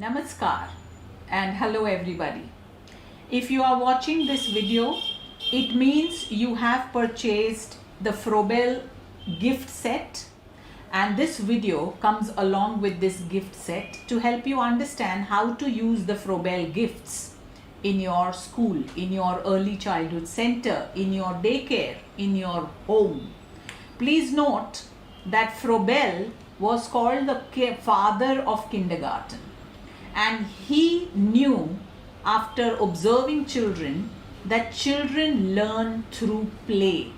Namaskar and hello everybody. If you are watching this video, it means you have purchased the Froebel gift set, and this video comes along with this gift set to help you understand how to use the Froebel gifts in your school, in your early childhood center, in your daycare, in your home. Please note that Froebel was called the father of kindergarten, and he knew after observing children that children learn through play,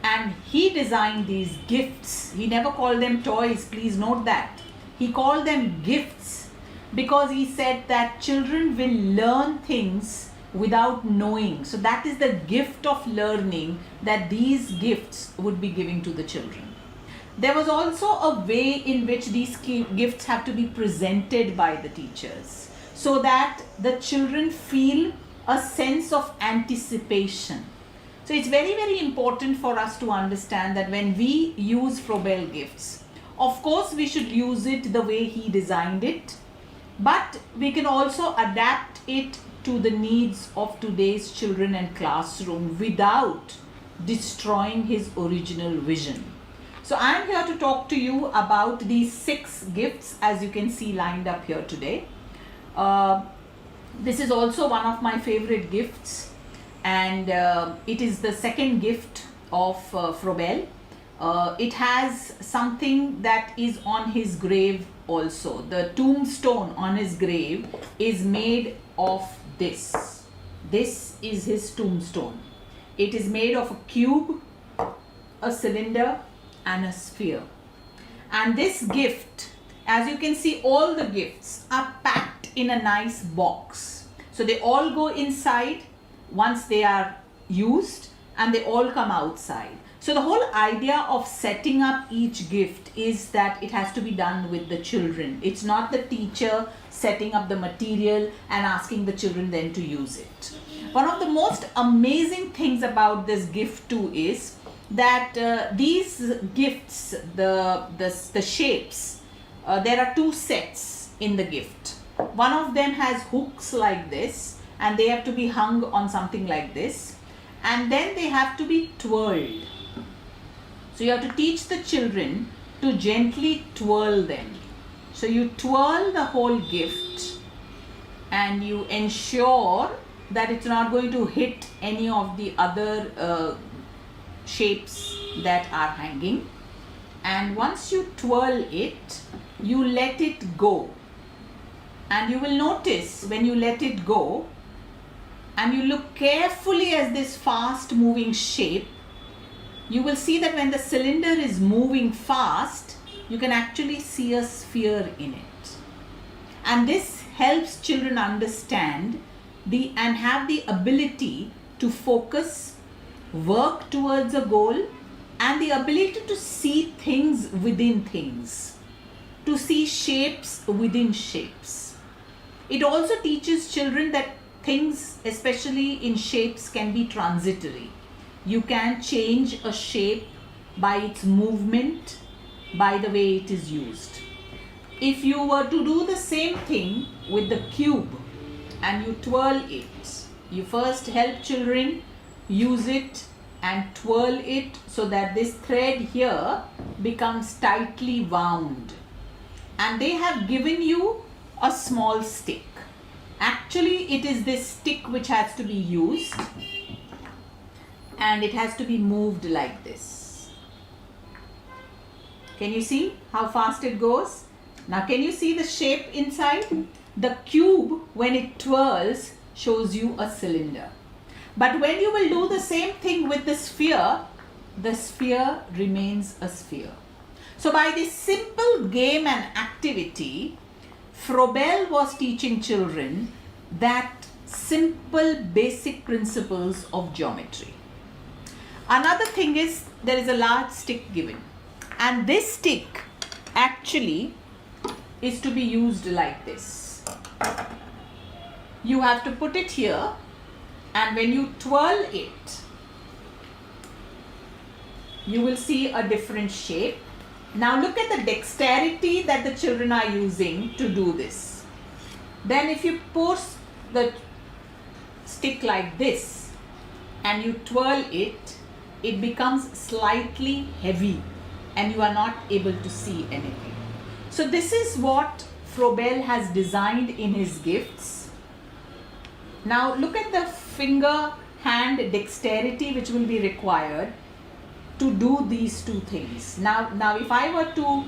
and he designed these gifts. He never called them toys, please note that. He called them gifts because he said that children will learn things without knowing. So that is the gift of learning that these gifts would be giving to the children. There was also a way in which these gifts have to be presented by the teachers so that the children feel a sense of anticipation. So it's very, very important for us to understand that when we use Froebel gifts, of course we should use it the way he designed it, but we can also adapt it to the needs of today's children and classroom without destroying his original vision. So I am here to talk to you about these 6 gifts, as you can see lined up here today. This is also one of my favorite gifts, and it is the second gift of Froebel. It has something that is on his grave also. The tombstone on his grave is made of this. This is his tombstone. It is made of a cube, a cylinder, and a sphere. And this gift, as you can see, all the gifts are packed in a nice box. So they all go inside once they are used, and they all come outside. So the whole idea of setting up each gift is that it has to be done with the children. It's not the teacher setting up the material and asking the children then to use it. One of the most amazing things about this gift too is that these gifts, the shapes, there are 2 sets in the gift. One of them has hooks like this, and they have to be hung on something like this, and then they have to be twirled. So you have to teach the children to gently twirl them. So you twirl the whole gift and you ensure that it's not going to hit any of the other shapes that are hanging. And once you twirl it, you let it go. And you will notice when you let it go and you look carefully at this fast moving shape, you will see that when the cylinder is moving fast, you can actually see a sphere in it. And this helps children understand and have the ability to focus, work towards a goal, and the ability to see things within things, to see shapes within shapes. It also teaches children that things, especially in shapes, can be transitory. You can change a shape by its movement, by the way it is used. If you were to do the same thing with the cube and you twirl it, you first help children use it and twirl it so that this thread here becomes tightly wound. And they have given you a small stick. Actually, it is this stick which has to be used, and it has to be moved like this. Can you see how fast it goes? Now can you see the shape inside? The cube, when it twirls, shows you a cylinder. But when you will do the same thing with the sphere remains a sphere. So by this simple game and activity, Froebel was teaching children that simple basic principles of geometry. Another thing is there is a large stick given, and this stick actually is to be used like this. You have to put it here, and when you twirl it, you will see a different shape. Now look at the dexterity that the children are using to do this. Then if you push the stick like this and you twirl it, it becomes slightly heavy and you are not able to see anything. So this is what Froebel has designed in his gifts. Now look at the finger hand dexterity which will be required to do these two things. Now if I were to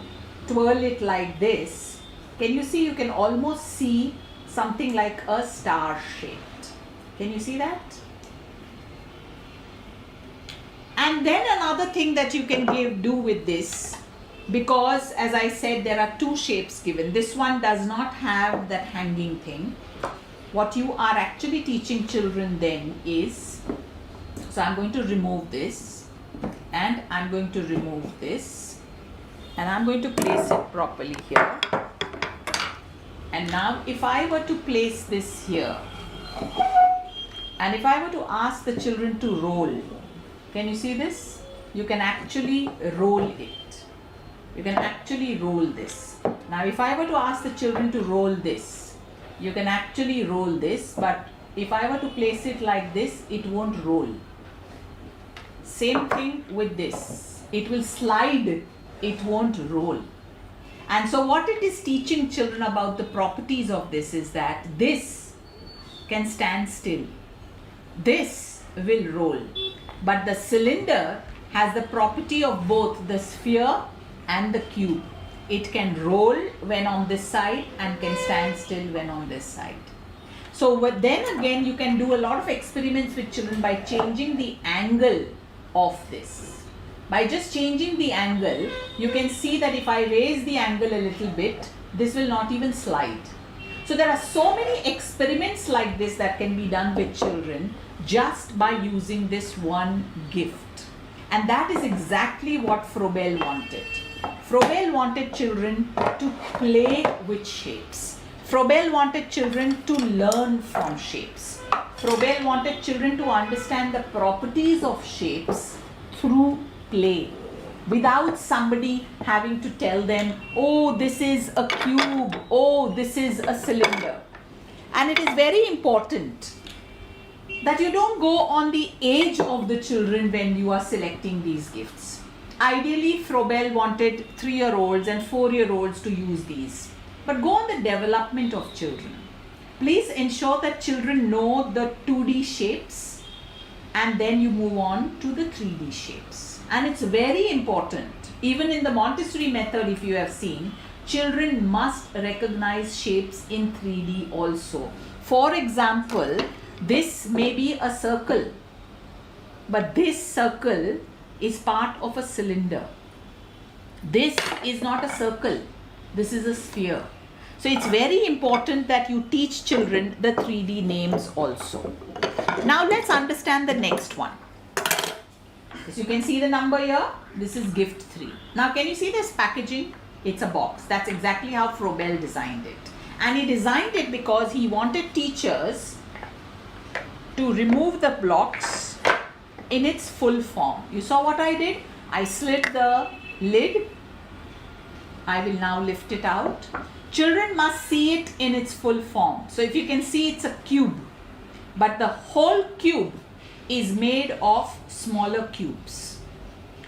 twirl it like this, can you see, you can almost see something like a star shaped. Can you see that? And then another thing that you can do with this, because as I said there are two shapes given. This one does not have that hanging thing. What you are actually teaching children then is, so I'm going to remove this and I'm going to remove this and I'm going to place it properly here. And now if I were to place this here and if I were to ask the children to roll, can you see this? You can actually roll it. You can actually roll this. Now if I were to ask the children to roll this, you can actually roll this, but if I were to place it like this, it won't roll. Same thing with this. It will slide, it won't roll. And so what it is teaching children about the properties of this is that this can stand still. This will roll. But the cylinder has the property of both the sphere and the cube. It can roll when on this side and can stand still when on this side. So then again you can do a lot of experiments with children by changing the angle of this. By just changing the angle, you can see that if I raise the angle a little bit, this will not even slide. So there are so many experiments like this that can be done with children just by using this one gift. And that is exactly what Froebel wanted. Froebel wanted children to play with shapes. Froebel wanted children to learn from shapes. Froebel wanted children to understand the properties of shapes through play, without somebody having to tell them, oh, this is a cube, oh, this is a cylinder. And it is very important that you don't go on the age of the children when you are selecting these gifts. Ideally, Froebel wanted 3-year-olds and 4-year-olds to use these. But go on the development of children. Please ensure that children know the 2D shapes and then you move on to the 3D shapes. And it's very important. Even in the Montessori method, if you have seen, children must recognize shapes in 3D also. For example, this may be a circle, but this circle is part of a cylinder. This is not a circle, this is a sphere. So it's very important that you teach children the 3D names also. Now let's understand the next one. As you can see the number here, this is gift 3. Now can you see this packaging? It's a box. That's exactly how Froebel designed it. And he designed it because he wanted teachers to remove the blocks in its full form. You saw what I did? I slit the lid. I will now lift it out. Children must see it in its full form. So if you can see, it's a cube, but the whole cube is made of smaller cubes.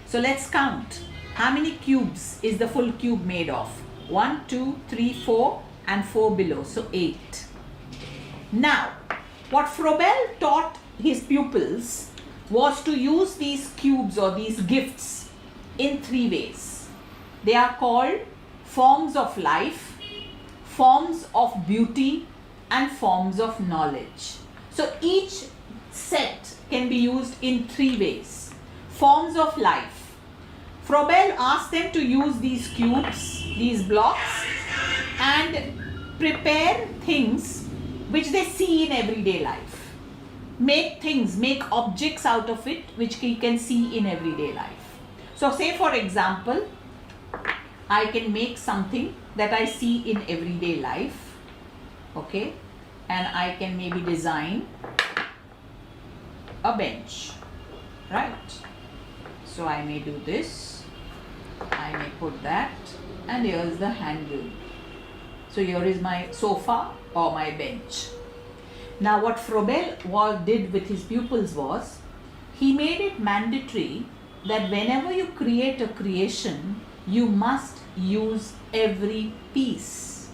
So let's count. How many cubes is the full cube made of? 1, 2, 3, 4 and 4 below. So 8. Now, what Froebel taught his pupils was to use these cubes or these gifts in 3 ways. They are called forms of life, forms of beauty and forms of knowledge. So each set can be used in 3 ways. Forms of life. Froebel asked them to use these cubes, these blocks, and prepare things which they see in everyday life. Make things, make objects out of it which you can see in everyday life. So say for example, I can make something that I see in everyday life, okay, and I can maybe design a bench, right? So I may do this, I may put that, and here's the handle. So here is my sofa or my bench. Now what Froebel did with his pupils was, he made it mandatory that whenever you create a creation, you must use every piece.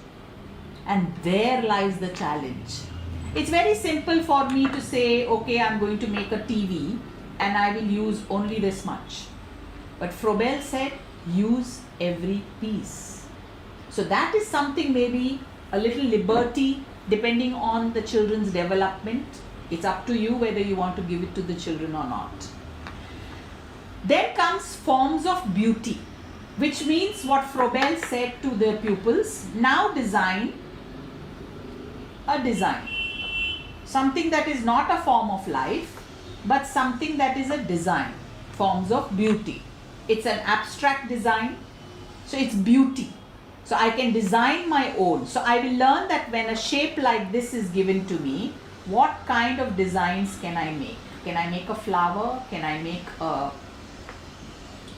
And there lies the challenge. It's very simple for me to say, okay, I'm going to make a TV and I will use only this much. But Froebel said, use every piece. So that is something, maybe a little liberty depending on the children's development. It's up to you whether you want to give it to the children or not. Then comes forms of beauty, which means what Froebel said to their pupils, now design a design. Something that is not a form of life, but something that is a design. Forms of beauty. It's an abstract design, so it's beauty. So I can design my own. So I will learn that when a shape like this is given to me, what kind of designs can I make? Can I make a flower? Can I make a...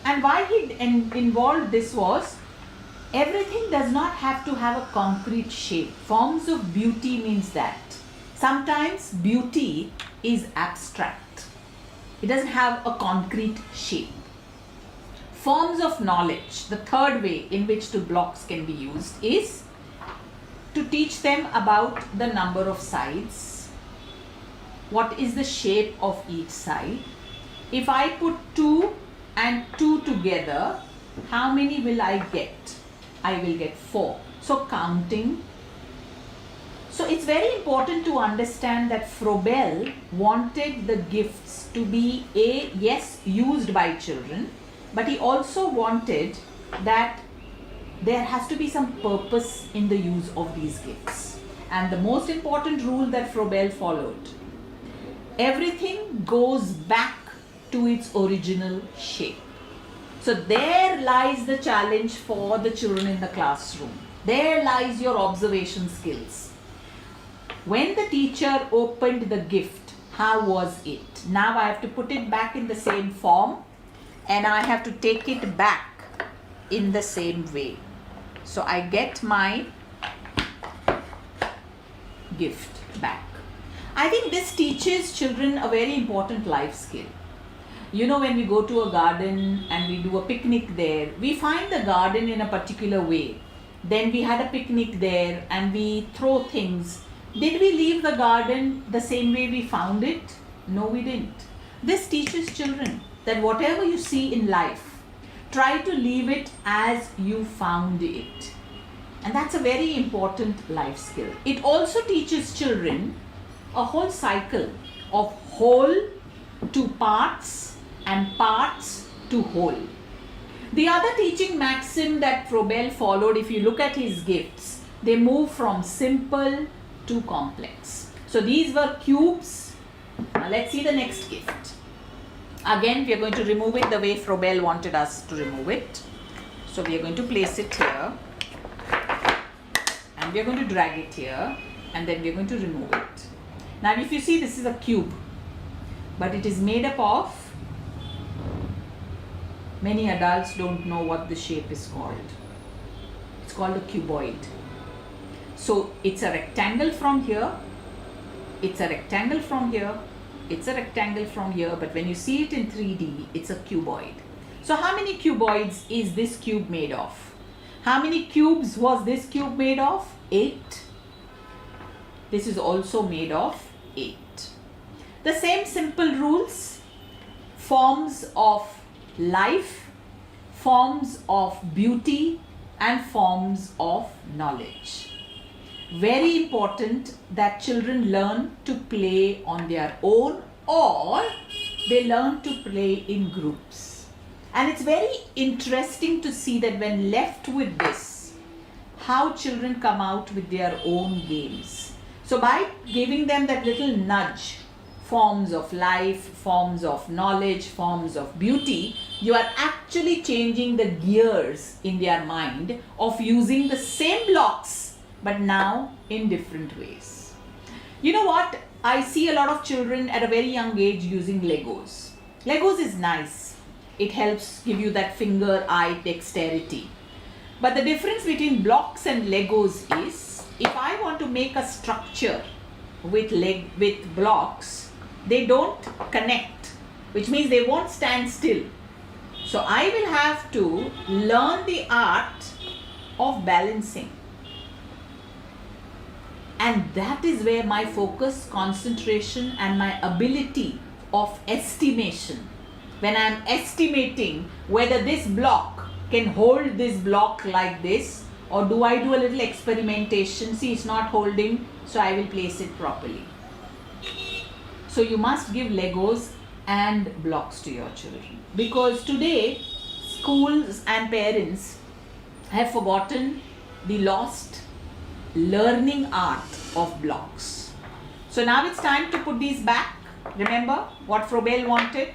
And why he involved this was, everything does not have to have a concrete shape. Forms of beauty means that. Sometimes beauty is abstract. It doesn't have a concrete shape. Forms of knowledge, the third way in which two blocks can be used is to teach them about the number of sides. What is the shape of each side? If I put 2 and 2 together, how many will I get? I will get 4. So counting. So it's very important to understand that Froebel wanted the gifts to be yes, used by children, but he also wanted that there has to be some purpose in the use of these gifts. And the most important rule that Froebel followed, everything goes back to its original shape. So there lies the challenge for the children in the classroom. There lies your observation skills. When the teacher opened the gift, how was it? Now I have to put it back in the same form and I have to take it back in the same way. So I get my gift back. I think this teaches children a very important life skill. You know, when we go to a garden and we do a picnic there, we find the garden in a particular way. Then we had a picnic there and we throw things. Did we leave the garden the same way we found it? No, we didn't. This teaches children that whatever you see in life, try to leave it as you found it. And that's a very important life skill. It also teaches children a whole cycle of whole to parts and parts to whole. The other teaching maxim that Froebel followed, if you look at his gifts, they move from simple to complex. So these were cubes. Now let's see the next gift. Again, we are going to remove it the way Froebel wanted us to remove it. So we are going to place it here and we are going to drag it here and then we are going to remove it. Now if you see, this is a cube, but it is made up of, many adults don't know what the shape is called. It's called a cuboid. So it's a rectangle from here, it's a rectangle from here, it's a rectangle from here, but when you see it in 3D, it's a cuboid. So how many cuboids is this cube made of? How many cubes was this cube made of? 8. This is also made of 8. The same simple rules, forms of life, forms of beauty, and forms of knowledge. Very important that children learn to play on their own or they learn to play in groups. And it's very interesting to see that when left with this, how children come out with their own games. So by giving them that little nudge, forms of life, forms of knowledge, forms of beauty, you are actually changing the gears in their mind of using the same blocks but now in different ways. You know what? I see a lot of children at a very young age using Legos. Legos is nice. It helps give you that finger-eye dexterity. But the difference between blocks and Legos is, if I want to make a structure with blocks, they don't connect, which means they won't stand still. So I will have to learn the art of balancing. And that is where my focus, concentration, and my ability of estimation, when I am estimating whether this block can hold this block like this, or do I do a little experimentation, see it's not holding, so I will place it properly. So you must give Legos and blocks to your children, because today schools and parents have forgotten the lost learning art of blocks. So now it's time to put these back. Remember what Froebel wanted?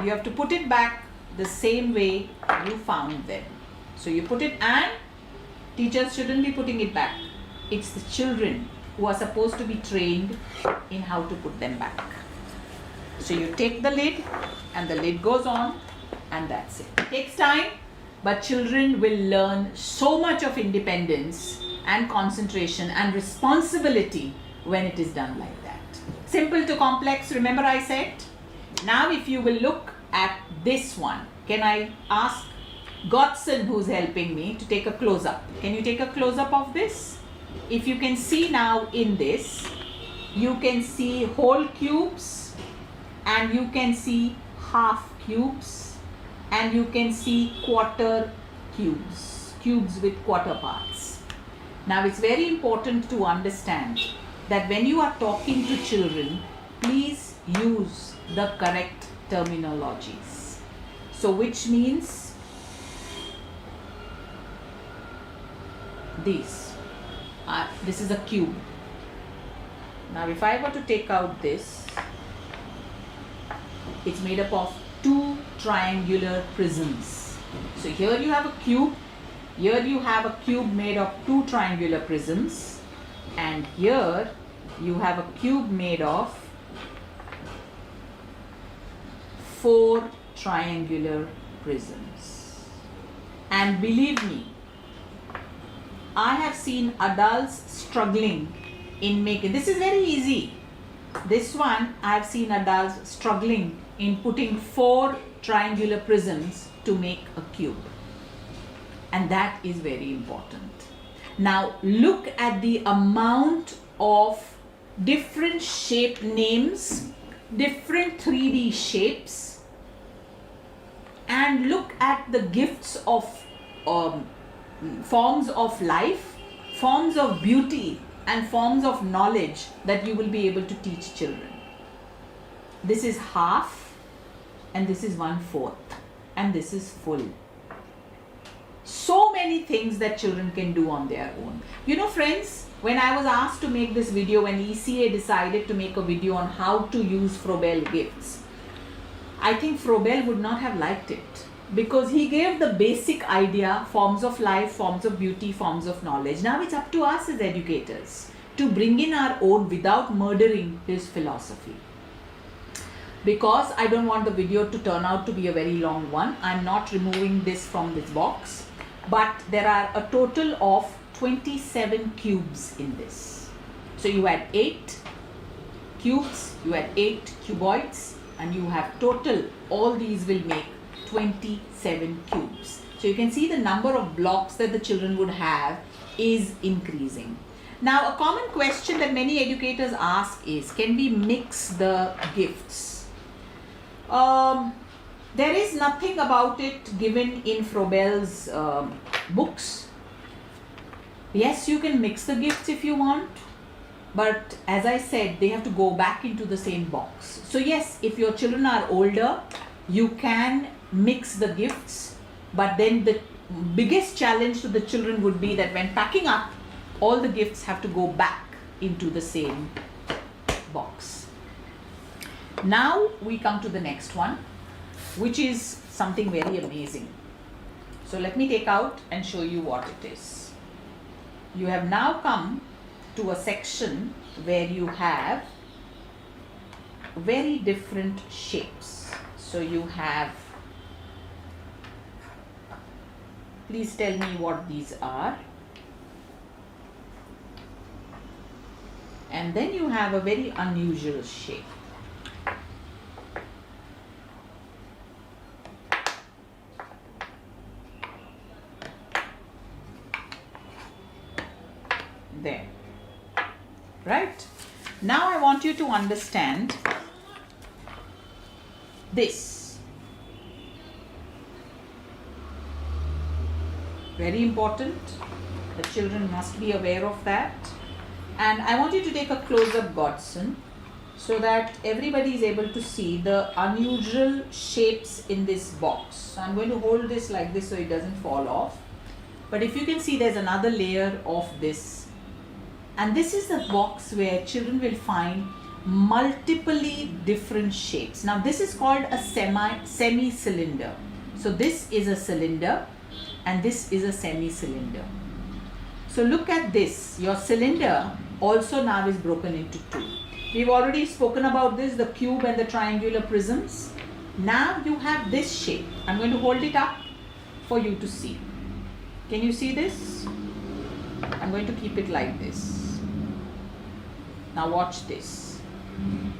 You have to put it back the same way you found them. So you put it, and teachers shouldn't be putting it back. It's the children who are supposed to be trained in how to put them back. So you take the lid, and the lid goes on, and that's it. It takes time, but children will learn so much of independence and concentration and responsibility when it is done like that. Simple to complex, remember I said? Now if you will look at this one, can I ask Godson, who's helping me, to take a close-up? Can you take a close-up of this? If you can see now in this, you can see whole cubes, and you can see half cubes, and you can see quarter cubes, cubes with quarter parts. Now it's very important to understand that when you are talking to children, please use the correct terminologies. So which means this is a cube. Now if I were to take out this, it's made up of two triangular prisms. So here you have a cube, here you have a cube made of two triangular prisms, and here you have a cube made of four triangular prisms. And believe me, I have seen adults struggling in making, this is very easy. This one I have seen adults struggling in putting four triangular prisms to make a cube. And that is very important. Now look at the amount of different shape names, different 3D shapes, and look at the gifts of forms of life, forms of beauty, and forms of knowledge that you will be able to teach children. This is half, and this is 1/4, and this is full. So many things that children can do on their own. You know friends, when I was asked to make this video, when ECA decided to make a video on how to use Froebel gifts, I think Froebel would not have liked it, because he gave the basic idea, forms of life, forms of beauty, forms of knowledge. Now it's up to us as educators to bring in our own without murdering his philosophy. Because I don't want the video to turn out to be a very long one, I'm not removing this from this box, but there are a total of 27 cubes in this. So you add 8 cubes, you add 8 cuboids, and you have total, all these will make 27 cubes. So you can see the number of blocks that the children would have is increasing. Now a common question that many educators ask is, can we mix the gifts? There is nothing about it given in Froebel'S books. Yes, you can mix the gifts if you want, but as I said, they have to go back into the same box. So yes, if your children are older, you can mix the gifts, but then the biggest challenge to the children would be that when packing up, all the gifts have to go back into the same box. Now we come to the next one, which is something very amazing. So let me take out and show you what it is. You have now come to a section where you have very different shapes. So you have Please tell me what these are. And then you have a very unusual shape. There. Right? Now I want you to understand this. Very important. The children must be aware of that. And I want you to take a close-up Godson so that everybody is able to see the unusual shapes in this box. So I'm going to hold this like this so it doesn't fall off. But if you can see, there's another layer of this. And this is the box where children will find multiply different shapes. Now this is called a semi-cylinder. So this is a cylinder and this is a semi-cylinder. So look at this. Your cylinder also now is broken into two. We've already spoken about this, the cube and the triangular prisms. Now you have this shape. I'm going to hold it up for you to see. Can you see this? I'm going to keep it like this. Now watch this.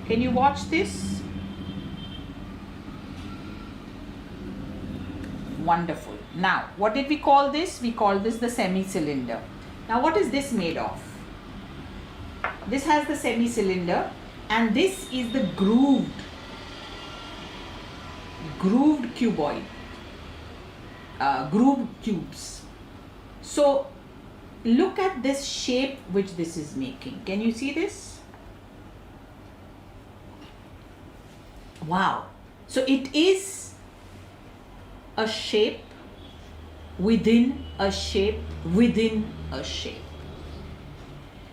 Can you watch this? Wonderful. Now, what did we call this? We call this the semi-cylinder. Now, what is this made of? This has the semi-cylinder and this is the grooved cuboid, grooved cubes. So, look at this shape which this is making. Can you see this? Wow. So it is a shape within a shape within a shape.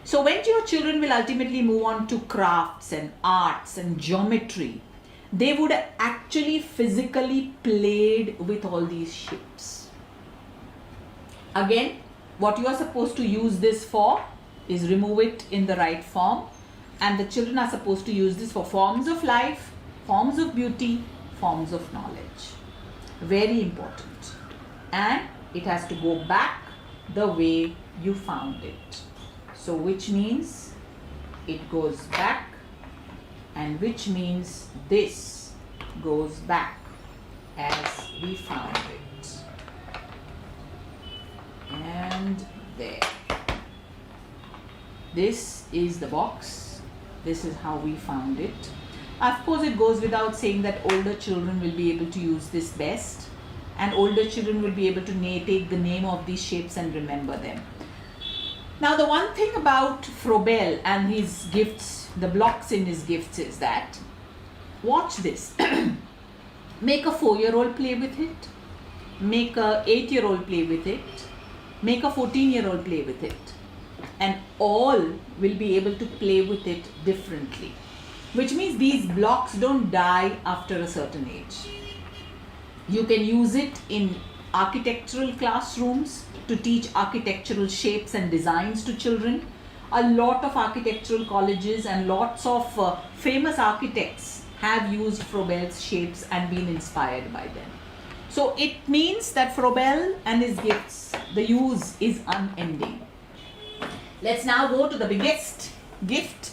So when your children will ultimately move on to crafts and arts and geometry, they would actually physically played with all these shapes. Again, what you are supposed to use this for is remove it in the right form, and the children are supposed to use this for forms of life, forms of beauty, forms of knowledge. Very important. And it has to go back the way you found it. So which means it goes back, and which means this goes back as we found it. And there. This is the box. This is how we found it. Of course, it goes without saying that older children will be able to use this best, and older children will be able to take the name of these shapes and remember them. Now, the one thing about Froebel and his gifts, the blocks in his gifts, is that, watch this. Make a 4-year-old play with it. Make a 8-year-old play with it. Make a 14-year-old play with it. And all will be able to play with it differently. Which means these blocks don't die after a certain age. You can use it in architectural classrooms to teach architectural shapes and designs to children. A lot of architectural colleges and lots of famous architects have used Froebel'S shapes and been inspired by them. So it means that Froebel and his gifts, the use is unending. Let's now go to the biggest gift.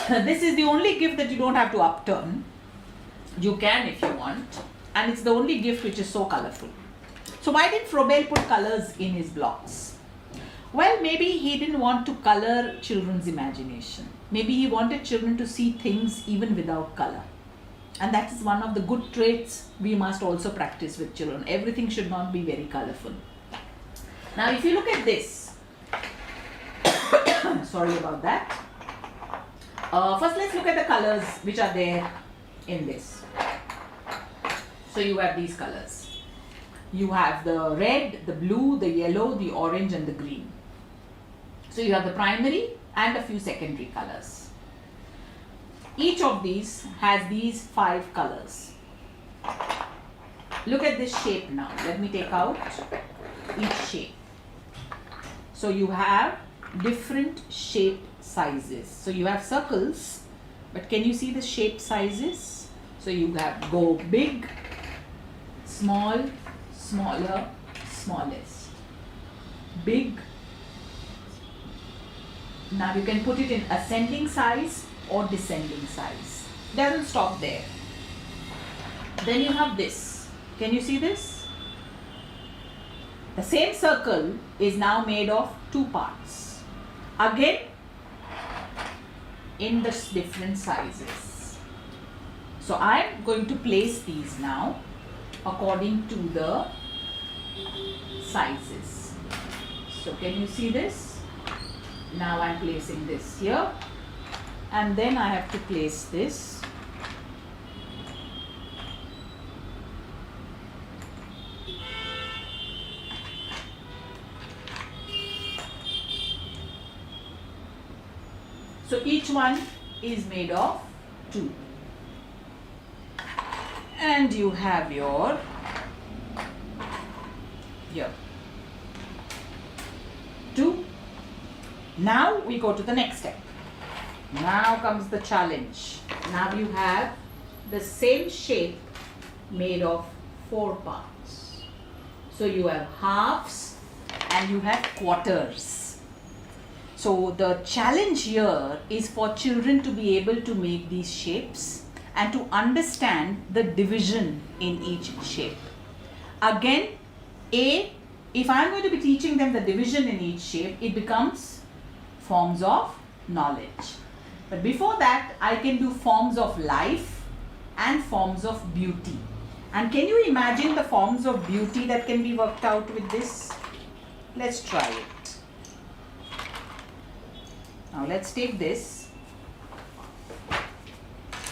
This is the only gift that you don't have to upturn. You can if you want. And it's the only gift which is so colorful. So why did Froebel put colors in his blocks? Well, maybe he didn't want to color children's imagination. Maybe he wanted children to see things even without color. And that is one of the good traits we must also practice with children. Everything should not be very colorful. Now, if you look at this, sorry about that. First, let's look at the colors which are there in this. So you have these colors. You have the red, the blue, the yellow, the orange and the green. So you have the primary and a few secondary colors. Each of these has these 5 colors. Look at this shape now. Let me take out each shape. So you have different shape sizes. So you have circles, but can you see the shape sizes? So you have go big, small, smaller, smallest. Big. Now you can put it in ascending size or descending size. Doesn't stop there. Then you have this. Can you see this? The same circle is now made of 2 parts. Again, in the different sizes. So I am going to place these now according to the sizes. So can you see this? Now I am placing this here, and then I have to place this so each one is made of 2, and you have your here 2. Now we go to the next step. Now comes the challenge. Now you have the same shape made of 4 parts. So you have halves and you have quarters. So the challenge here is for children to be able to make these shapes and to understand the division in each shape. Again, if I am going to be teaching them the division in each shape, it becomes forms of knowledge. But before that, I can do forms of life and forms of beauty. And can you imagine the forms of beauty that can be worked out with this? Let's try it. Now let's take this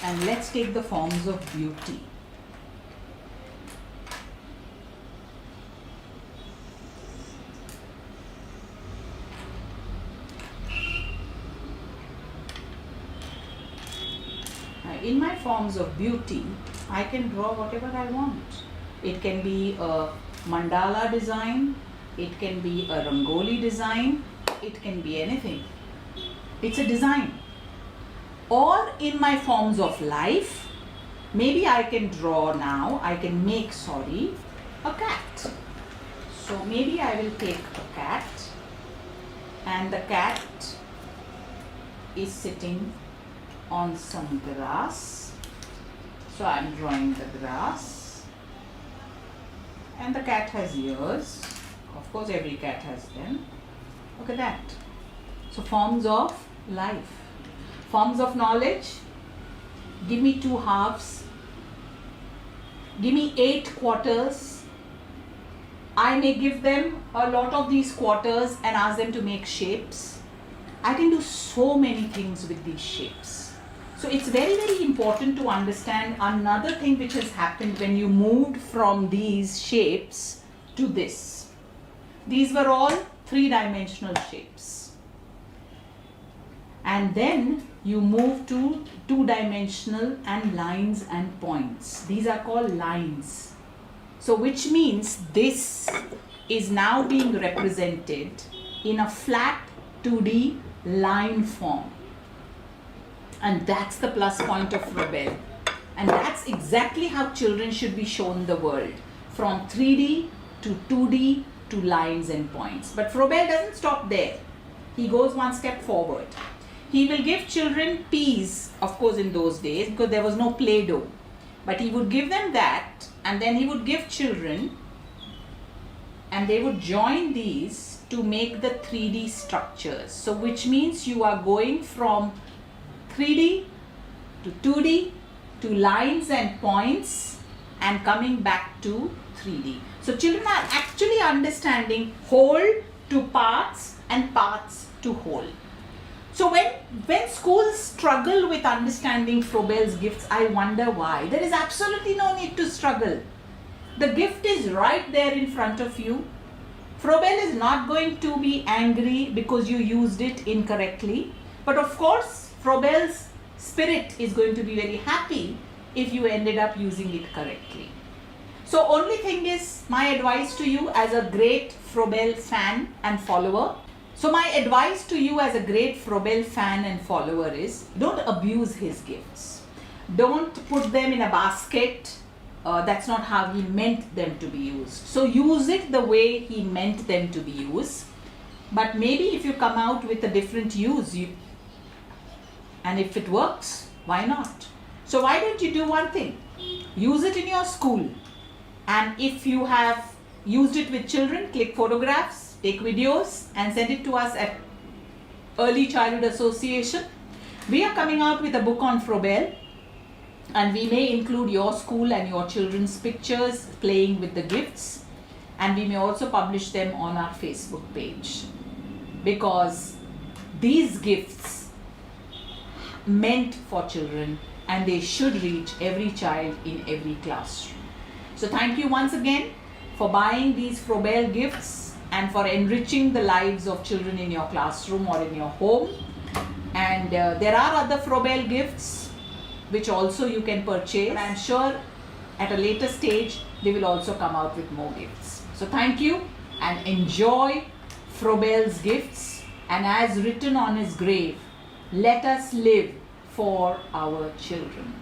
and let's take the forms of beauty. In my forms of beauty, I can draw whatever I want. It can be a mandala design, it can be a rangoli design, it can be anything. It's a design. Or in my forms of life, maybe I can draw now, I can make, a cat. So maybe I will take a cat, and the cat is sitting on some grass. So I am drawing the grass, and the cat has ears. Of course every cat has them. Look at that. So forms of life. Forms of knowledge. Give me 2 halves. Give me 8 quarters. I may give them a lot of these quarters and ask them to make shapes. I can do so many things with these shapes. So it's very, very important to understand another thing which has happened when you moved from these shapes to this. These were all 3-dimensional shapes. And then you move to 2-dimensional and lines and points. These are called lines. So which means this is now being represented in a flat 2D line form. And that's the plus point of Froebel. And that's exactly how children should be shown the world. From 3D to 2D to lines and points. But Froebel doesn't stop there. He goes one step forward. He will give children peas, of course in those days, because there was no Play-Doh. But he would give them that, and then he would give children, and they would join these to make the 3D structures. So which means you are going from 3D to 2D to lines and points and coming back to 3D. So children are actually understanding whole to parts and parts to whole. So when schools struggle with understanding Froebel's gifts, I wonder why. There is absolutely no need to struggle. The gift is right there in front of you. Froebel is not going to be angry because you used it incorrectly. But of course, Froebel's spirit is going to be very happy if you ended up using it correctly. So only thing is, my advice to you as a great Froebel fan and follower. So my advice to you as a great Froebel fan and follower is, don't abuse his gifts. Don't put them in a basket that's not how he meant them to be used. So use it the way he meant them to be used. But maybe if you come out with a different use, and if it works, why not? So why don't you do one thing? Use it in your school. And if you have used it with children, click photographs, take videos and send it to us at Early Childhood Association. We are coming out with a book on Froebel, and we may include your school and your children's pictures playing with the gifts, and we may also publish them on our Facebook page, because these gifts meant for children and they should reach every child in every classroom. So thank you once again for buying these Froebel gifts and for enriching the lives of children in your classroom or in your home. And there are other Froebel gifts which also you can purchase. And I'm sure at a later stage they will also come out with more gifts. So thank you and enjoy Froebel's gifts. And as written on his grave, let us live for our children.